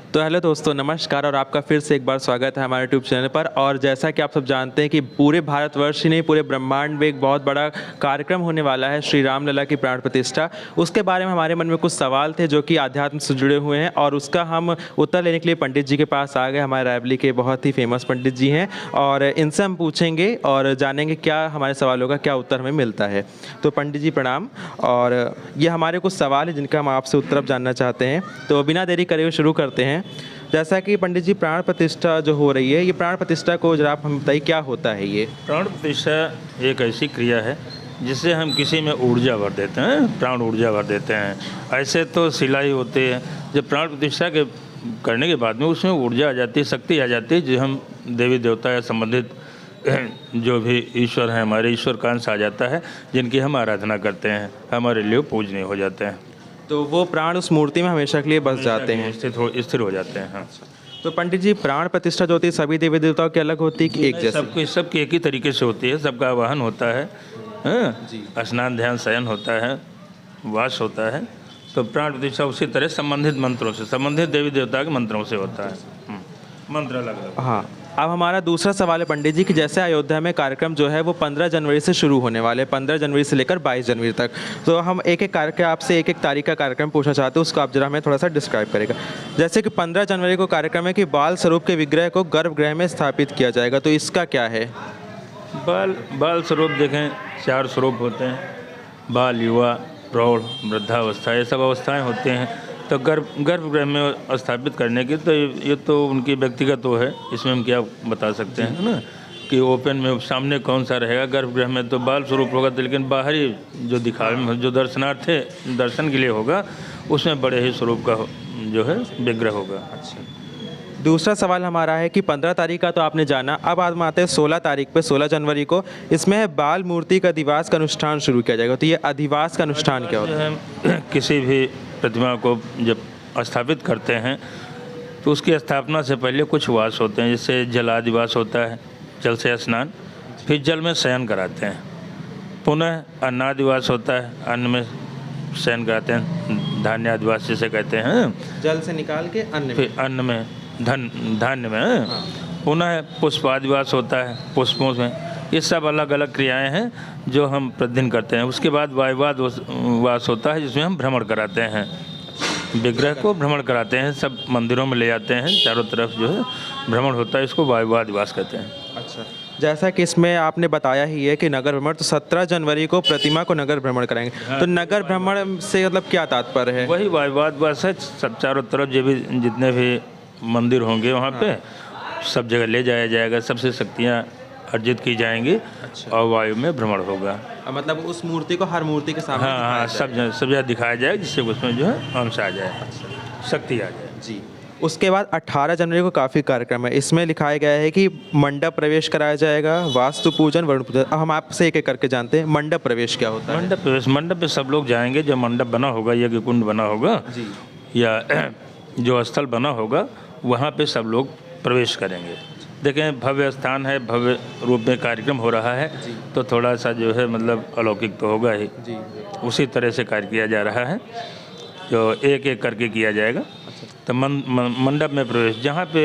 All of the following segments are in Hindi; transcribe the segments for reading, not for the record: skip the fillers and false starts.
तो हेलो दोस्तों, नमस्कार और आपका फिर से एक बार स्वागत है हमारे यूट्यूब चैनल पर। और जैसा कि आप सब जानते हैं कि पूरे भारतवर्ष ही नहीं, पूरे ब्रह्मांड में एक बहुत बड़ा कार्यक्रम होने वाला है, श्री रामलला की प्राण प्रतिष्ठा। उसके बारे में हमारे मन में कुछ सवाल थे जो कि आध्यात्म से जुड़े हुए हैं, और उसका हम उत्तर लेने के लिए पंडित जी के पास आ गए। हमारे रायबरेली के बहुत ही फेमस पंडित जी हैं, और इनसे हम पूछेंगे और जानेंगे क्या हमारे सवालों का क्या उत्तर हमें मिलता है। तो पंडित जी प्रणाम। और ये हमारे कुछ सवाल हैं जिनका हम आपसे उत्तर जानना चाहते हैं, तो बिना देरी करे हुए शुरू करते हैं। जैसा कि पंडित जी, प्राण प्रतिष्ठा जो हो रही है, ये प्राण प्रतिष्ठा को जरा आप हम बताइए क्या होता है ये? प्राण प्रतिष्ठा एक ऐसी क्रिया है जिससे हम किसी में ऊर्जा भर देते हैं, प्राण ऊर्जा भर देते हैं। ऐसे तो सिलाई होती है, जब प्राण प्रतिष्ठा के करने के बाद में उसमें ऊर्जा आ जाती है, शक्ति आ जाती है, जो हम देवी देवता या संबंधित जो भी ईश्वर हैं, हमारे ईश्वर का अंश आ जाता है, जिनकी हम आराधना करते हैं, हमारे लिए पूजनीय हो जाते हैं। तो वो प्राण उस मूर्ति में हमेशा के लिए बस जाते हैं, स्थिर हो जाते हैं। हाँ। तो पंडित जी, प्राण प्रतिष्ठा जो होती है सभी देवी देवताओं की अलग होती है कि एक जैसी? सबकी एक ही तरीके से होती है। सबका आवाहन होता है, स्नान ध्यान शयन होता है, वास होता है। तो प्राण प्रतिष्ठा उसी तरह संबंधित मंत्रों से, संबंधित देवी देवता के मंत्रों से होता है। मंत्र अलग अलग। हाँ, अब हमारा दूसरा सवाल है पंडित जी कि जैसे अयोध्या में कार्यक्रम जो है वो 15 जनवरी से शुरू होने वाले, 15 जनवरी से लेकर 22 जनवरी तक। तो हम एक एक करके आपसे एक एक तारीख का कार्यक्रम पूछना चाहते हैं, उसको आप जरा हमें थोड़ा सा डिस्क्राइब करेगा। जैसे कि 15 जनवरी को कार्यक्रम है कि बाल स्वरूप के विग्रह को गर्भगृह में स्थापित किया जाएगा, तो इसका क्या है? बाल स्वरूप देखें, 4 स्वरूप होते हैं: बाल, युवा, प्रौढ़, वृद्धावस्था, ये सब अवस्थाएँ होते हैं। तो गर्भगृह में स्थापित करने की तो ये तो उनकी व्यक्तिगत वो है, इसमें हम क्या बता सकते हैं ना, कि ओपन में सामने कौन सा रहेगा। गर्भगृह में तो बाल स्वरूप होगा, तो लेकिन बाहरी जो दिखावे में जो दर्शनार्थी दर्शन के लिए होगा, उसमें बड़े ही स्वरूप का जो है विग्रह होगा। अच्छा, दूसरा सवाल हमारा है कि 15 तारीख का तो आपने जाना, अब आज आते हैं 16 तारीख पे, 16 जनवरी को। इसमें बाल मूर्ति का अधिवास का अनुष्ठान शुरू किया जाएगा। तो ये अधिवास का अनुष्ठान क्या होता है? किसी भी प्रतिमा को जब स्थापित करते हैं तो उसकी स्थापना से पहले कुछ वास होते हैं, जैसे जलादिवास होता है, जल से स्नान, फिर जल में शयन कराते हैं। पुनः अन्नादिवास होता है, अन्न में शयन कराते हैं, धान्यादिवास जिसे कहते हैं, जल से निकाल के अन्न में, फिर अन्न में, धान्य में। हाँ। पुनः पुष्पादिवास होता है, पुष्पों में। ये सब अलग अलग क्रियाएं हैं जो हम प्रतिदिन करते हैं। उसके बाद वायुवाद वास होता है, जिसमें हम भ्रमण कराते हैं, विग्रह को भ्रमण कराते हैं, सब मंदिरों में ले जाते हैं, चारों तरफ जो है भ्रमण होता है, इसको वायुवाद वास कहते हैं। अच्छा, जैसा कि इसमें आपने बताया ही है कि नगर भ्रमण, तो 17 जनवरी को प्रतिमा को नगर भ्रमण कराएंगे। हाँ। तो नगर भ्रमण से मतलब क्या तात्पर्य है? वही वायुवाद वास है, सब चारों तरफ जो भी जितने भी मंदिर होंगे वहाँ पे सब जगह ले जाया जाएगा, सबसे शक्तियाँ अर्जित की जाएंगी। अच्छा। और वायु में भ्रमण होगा, मतलब उस मूर्ति को हर मूर्ति के सामने सब जगह दिखाया जाए, जिससे उसमें जो है अंश आ जाए। अच्छा। शक्ति आ जाए जी। उसके बाद 18 जनवरी को काफ़ी कार्यक्रम है, इसमें लिखाया गया है कि मंडप प्रवेश कराया जाएगा, वास्तु पूजन, वरुण पूजन। अब हम आपसे एक एक करके जानते हैं, मंडप प्रवेश क्या होता है? मंडप प्रवेश, मंडप पे सब लोग जाएंगे, जो मंडप बना होगा, यज्ञ कुंड बना होगा जी, या जो स्थल बना होगा, वहाँ पे सब लोग प्रवेश करेंगे। देखें, भव्य स्थान है, भव्य रूप में कार्यक्रम हो रहा है, तो थोड़ा सा जो है मतलब अलौकिक तो होगा ही जी। उसी तरह से कार्य किया जा रहा है, जो एक एक करके किया जाएगा। अच्छा। तो मंडप में प्रवेश जहाँ पे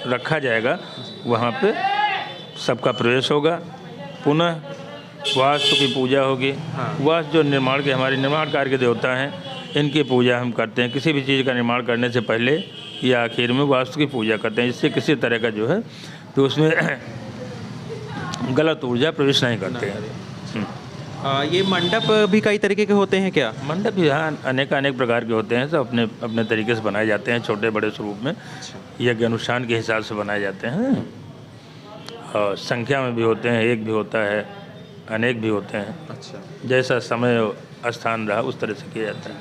रखा जाएगा वहाँ पे सबका प्रवेश होगा। पुनः वास्तु की पूजा होगी। हाँ। वास्तु जो निर्माण के, हमारे निर्माण कार्य के देवता हैं, इनकी पूजा हम करते हैं। किसी भी चीज़ का निर्माण करने से पहले या आखिर में वास्तु की पूजा करते हैं, जिससे किसी तरह का जो है तो उसमें गलत ऊर्जा प्रवेश नहीं करते हैं। ये मंडप भी कई तरीके के होते हैं क्या? मंडप भी हाँ अनेक प्रकार के होते हैं, सब अपने अपने तरीके से बनाए जाते हैं, छोटे बड़े स्वरूप में। यज्ञ अनुष्ठान के हिसाब से बनाए जाते हैं, और संख्या में भी होते हैं, एक भी होता है, अनेक भी होते हैं। अच्छा, जैसा समय स्थान रहा उस तरह से किया जाता है।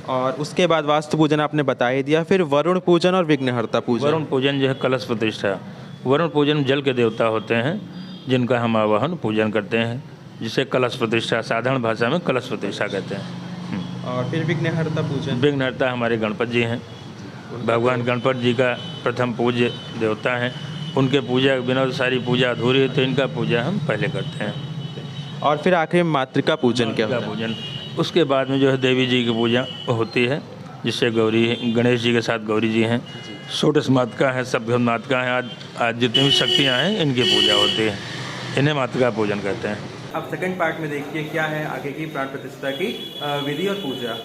और उसके बाद वास्तु पूजन आपने बता ही दिया, फिर वरुण पूजन और विघ्नहर्ता पूजन। वरुण पूजन जो है कलश प्रतिष्ठा। वरुण पूजन जल के देवता होते हैं, जिनका हम आवाहन पूजन करते हैं, जिसे कलश प्रतिष्ठा, साधारण भाषा में कलश प्रतिष्ठा कहते हैं। और फिर विघ्नहर्ता पूजन। विघ्नहर्ता हमारे गणपति जी हैं, भगवान गणपति जी का प्रथम पूज्य देवता हैं। उनके पूजा के बिना सारी पूजा अधूरी है, तो इनका पूजा हम पहले करते हैं। और फिर आखिर में मातृका पूजन क्या होता है? पूजन, उसके बाद में जो है देवी जी की पूजा होती है, जिससे गौरी गणेश जी के साथ गौरी जी हैं, षोडश मातृका हैं, सब मातृका हैं। आज जितनी भी शक्तियाँ हैं इनकी पूजा होती है, इन्हें मातृका पूजन कहते हैं। अब सेकंड पार्ट में देखिए क्या है आगे की प्राण प्रतिष्ठा की विधि और पूजा।